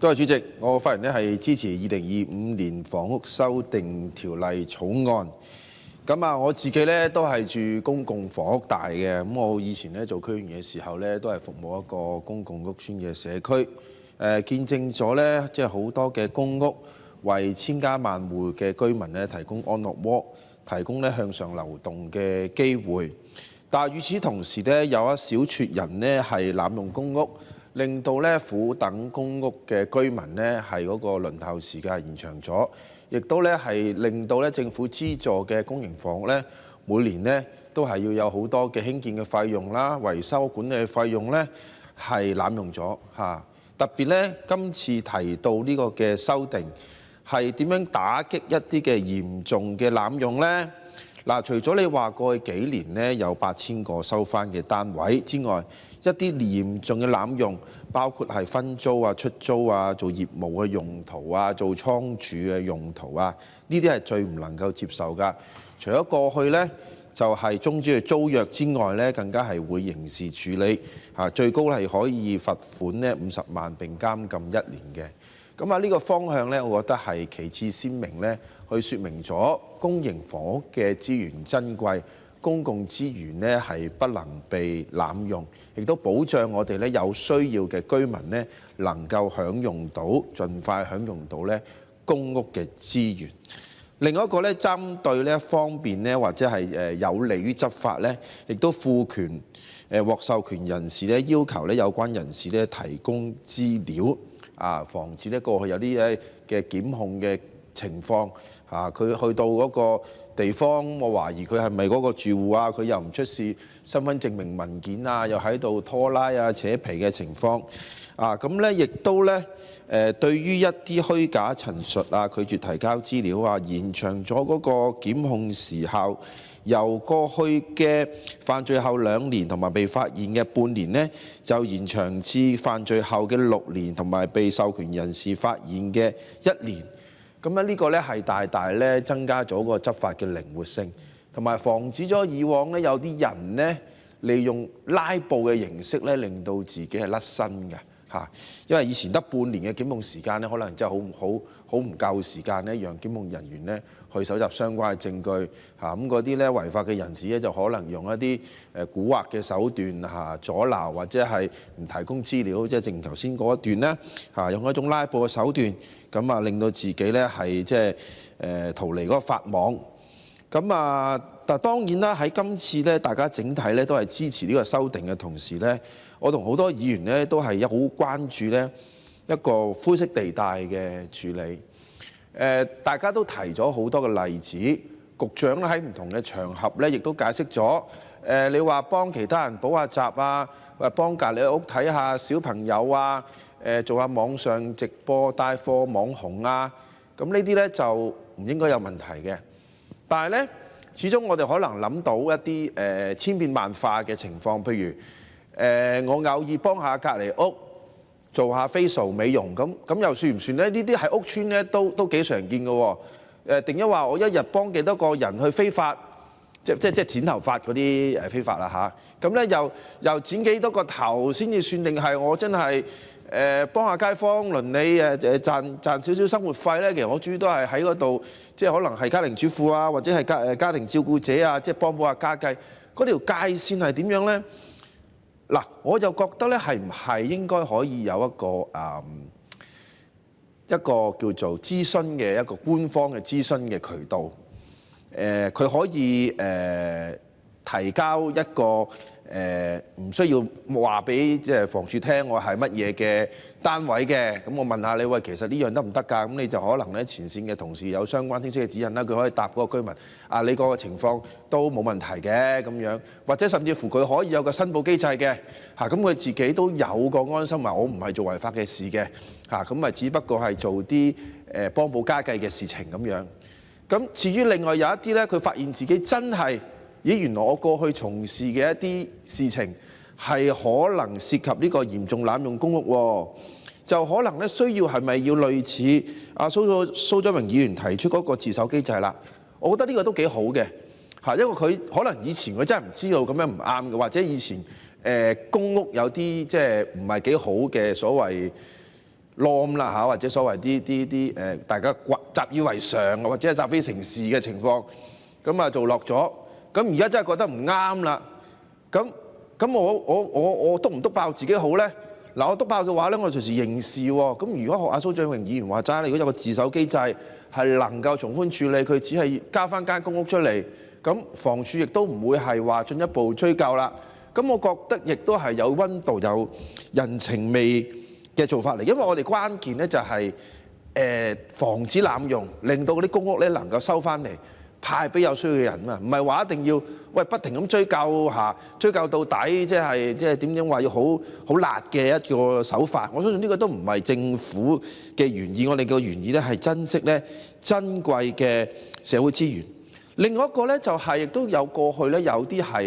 多謝主席，我發言係支持2025年房屋修訂條例草案。我自己都係住公共房屋大嘅，我以前做區議員嘅時候都係服務一個公共屋邨嘅社區，見證咗即係好多嘅公屋為千家萬戶嘅居民提供安樂窩，提供向上流動嘅機會。但係與此同時有一小撮人係濫用公屋，令到苦等公屋嘅居民係嗰個輪候時間延長咗，亦都係令到政府資助嘅公營房屋每年都係要有好多嘅興建嘅費用啦、維修管理嘅費用係濫用咗嚇。特別今次提到呢個嘅修訂係點樣打擊一啲嘅嚴重嘅濫用呢？除咗你話過去幾年有8000個收翻嘅單位之外，一啲嚴重嘅濫用，包括係分租啊、出租啊、做業務嘅用途啊、做倉儲嘅用途啊，呢啲係最唔能夠接受㗎。除咗過去就係終止嘅租約之外更加係會刑事處理，最高係可以罰款50萬並監禁1年嘅。呢個方向我覺得係旗幟鮮明去説明咗公營房屋嘅資源珍貴，公共資源係不能被濫用，亦都保障我哋有需要嘅居民能夠享用到，盡快享用到公屋嘅資源。另外一個針對方便或者係有利於執法亦都賦權獲授權人士要求有關人士提供資料，防止過去有啲嘅檢控嘅情況。佢去到嗰個地方，我懷疑佢係咪嗰個住戶啊？佢又唔出示身份證明文件啊，又喺度拖拉啊、扯皮嘅情況。亦都對於一啲虛假陳述啊、拒絕提交資料啊，延長咗嗰個檢控時效，由過去嘅犯罪後2年同埋被發現嘅半年就延長至犯罪後嘅6年同埋被授權人士發現嘅1年。呢個係大大增加咗個執法嘅靈活性，同埋防止咗以往有啲人利用拉布嘅形式令到自己係甩身嘅嚇。因為以前得半年嘅檢控時間可能真係好唔夠時間讓檢控人員去搜集相關嘅證據嚇。嗰啲違法嘅人士就可能用一啲蠱惑嘅手段嚇，阻撓或者係唔提供資料，即係正如頭先嗰一段用一種拉布嘅手段。令到自己係逃離嗰個法網。但當然啦，喺今次大家整體都係支持呢個修訂嘅同時我同好多議員都係好關注一個灰色地帶嘅處理。大家都提咗好多嘅例子，局長喺唔同嘅場合亦都解釋咗。你話幫其他人補下習啊，或幫隔離屋睇下小朋友啊。做下網上直播帶貨網紅啊，呢啲就唔應該有問題嘅。但係始終我哋可能諗到一啲千變萬化嘅情況，譬如我偶爾幫下隔離屋做下 facial 美容，咁又算唔算呢？呢啲喺屋邨都幾常見嘅喎。定一話我一日幫幾多個人去非法，即剪頭髮嗰啲非法啦嚇。咁又剪幾多個頭先至算定係我真係幫下街坊鄰里賺少少生活費其實我主要都係喺嗰度，可能係家庭主婦啊，或者係家庭照顧者啊，幫補下家計。嗰條界線係點樣呢？我就覺得係唔係應該可以有一個叫做諮詢嘅一個官方嘅諮詢嘅渠道。佢可以提交一個唔需要話俾房署聽我係乜嘢嘅單位嘅，咁我問下你，喂，其實呢樣得唔得㗎？咁你就可能前線嘅同事有相關清晰嘅指引啦，佢可以答嗰個居民你個情況都冇問題嘅咁樣，或者甚至乎佢可以有個申報機制嘅咁佢自己都有個安心話我唔係做違法嘅事嘅咁只不過係做啲幫補家計嘅事情咁樣。咁至於另外有一啲佢發現自己真係原來我過去從事嘅一啲事情係可能涉及呢個嚴重濫用公屋喎，就可能需要係咪要類似蘇彰榮議員提出嗰個自首機制啦？我覺得呢個都幾好嘅因為佢可能以前佢真係唔知道咁樣唔啱嘅，或者以前公屋有啲唔係幾好嘅所謂 norm 啦嚇，或者所謂啲大家習以為常或者係習非成是嘅情況，咁啊做落咗，咁而家真係覺得唔啱啦，咁我篤唔篤爆自己好咧？嗱，我篤爆嘅話咧，我隨時刑事喎。咁如果學阿蘇俊榮議員話齋，如果有個自首機制係能夠從寬處理，佢只係交翻間公屋出嚟，咁房署亦都唔會係話進一步追究啦。咁我覺得亦都係有温度、有人情味嘅做法嚟，因為我哋關鍵咧就係防止濫用，令到嗰啲公屋咧能夠收翻嚟派俾有需要嘅人啊，唔係話一定要不停咁追究嚇，追究到底，即係點樣話要好辣嘅一個手法。我相信呢個都唔係政府嘅原意，我哋嘅原意咧係珍惜咧珍貴嘅社會資源。另外一個咧就係亦都有過去咧有啲係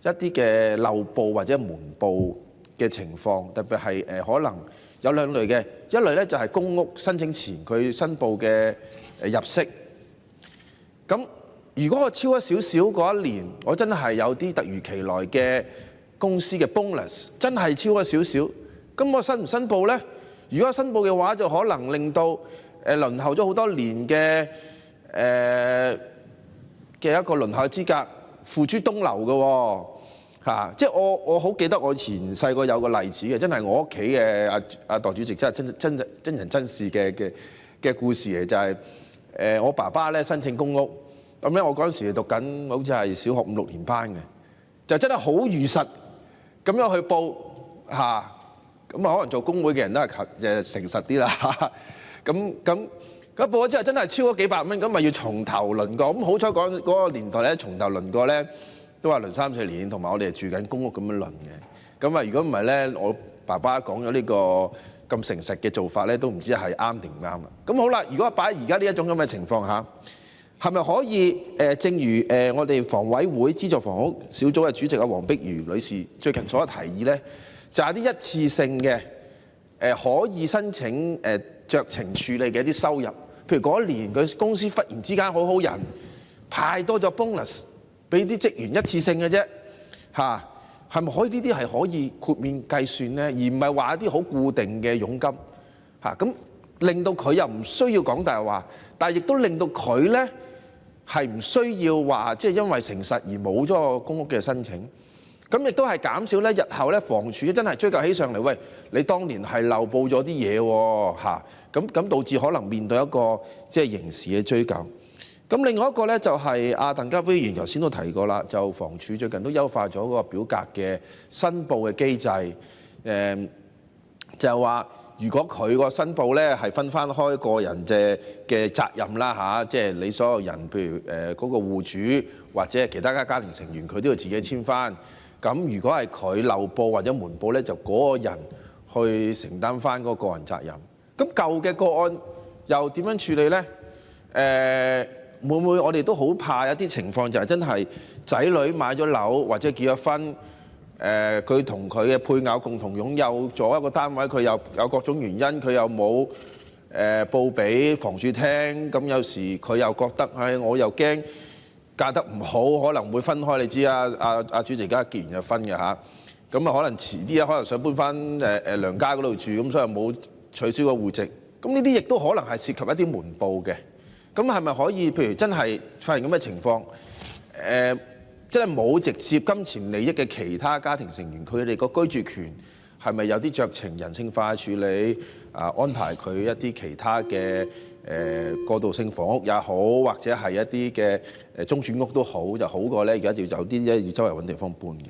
一啲嘅漏報或者瞞報嘅情況，特別係可能有兩類嘅，一類咧就係公屋申請前佢申報嘅入息。咁如果我超咗少少嗰一年，我真係有啲突如其來嘅公司嘅 bonus， 真係超咗少少，咁我申唔申報呢？如果申報嘅話，就可能令到輪候咗好多年嘅一個輪候資格付諸東流嘅喎，即係我好記得我以前細個有個例子嘅，真係我屋企嘅阿代主席真係真人真事嘅故事嚟，就係我爸爸咧申請公屋。咁咧，我嗰陣時讀緊好似係小學5、6年班嘅，就真係好如實咁樣去報嚇，咁可能做工會嘅人都係誠實啲啦。咁報咗之後真係超咗幾百蚊，咁咪要從頭輪過。咁好彩嗰個年代咧，從頭輪過咧都係輪3、4年，同埋我哋係住緊公屋咁樣輪嘅。咁啊，如果唔係咧，我爸爸講咗呢個咁誠實嘅做法咧，都唔知係啱定唔啱啊。咁好啦，如果擺而家呢一種咁嘅情況下，係咪可以正如我哋房委會資助房屋小組嘅主席黃碧如女士最近所提議呢，就係啲一次性嘅可以申請酌情處理嘅一啲收入，譬如嗰一年佢公司忽然之間好人派多咗 bonus 俾啲職員一次性嘅啫嚇，係咪可以呢啲係可以豁免計算呢？而唔係話一啲好固定嘅佣金嚇，咁令到佢又唔需要講大話，但係亦都令到佢呢，係唔需要話即係因為誠實而冇咗個公屋嘅申請，咁亦都係減少咧日後咧房署真係追究起上嚟，喂，你當年係漏報咗啲嘢喎嚇，咁導致可能面對一個即係刑事嘅追究。咁另外一個咧就係阿鄧家彪議員頭先都提過啦，就房署最近都優化咗嗰個表格嘅申報嘅機制，就係話，如果佢個申報咧係分翻開個人嘅責任啦嚇，即係你所有人，譬如嗰個戶主或者係其他家庭成員，佢都要自己簽翻。咁如果係佢漏報或者瞞報咧，就嗰個人去承擔翻嗰個個人責任。咁舊嘅個案又點樣處理咧？會唔會我哋都好怕一啲情況，就係真係仔女買咗樓或者結咗婚？佢同佢嘅配偶共同擁有咗一個單位，佢又有各種原因，佢又冇報俾房署聽，咁有時佢又覺得，我又驚嫁得唔好，可能會分開。你知阿主席而家結完就分嘅嚇，咁啊可能遲啲可能想搬翻娘家嗰度住，咁所以冇取消個戶籍。咁呢啲亦都可能係涉及一啲瞞報嘅。咁係咪可以，譬如真係發現咁嘅情況，真係冇直接金錢利益嘅其他家庭成員，佢哋個居住權係咪有啲酌情人性化處理？安排佢一啲其他嘅過渡性房屋也好，或者係一啲嘅中轉屋都好，就好過咧。而家要有啲咧要周圍揾地方搬嘅。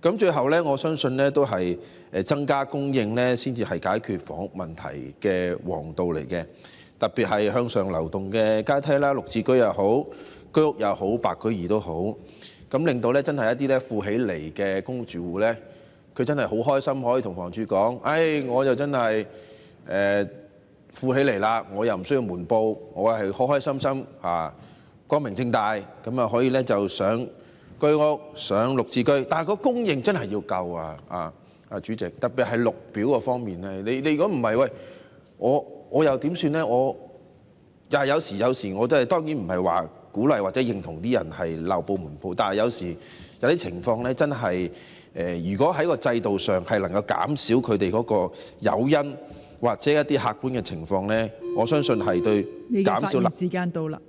咁最後咧，我相信咧都係增加供應咧，先至係解決房屋問題嘅王道嚟嘅。特別係向上流動嘅階梯啦，綠置居又好，居屋又好，白居二都好。咁令到咧真係一啲咧富起嚟嘅公屋住戶咧，佢真係好開心，可以同房署講：我就真係富起嚟啦，我又唔需要瞞報，我係開開心心光明正大咁啊，可以咧就上居屋、上綠置居。但係個供應真係要夠啊！主席，特別係綠表嗰方面咧，你如果唔係，喂，我又點算咧？我又係有時我真係當然唔係話鼓勵或者認同啲人係漏報瞞報，但係有時有啲情況咧，真係如果喺個制度上係能夠減少佢哋嗰個誘因，或者一啲客觀嘅情況呢，我相信係對你嘅發減少言時間到啦。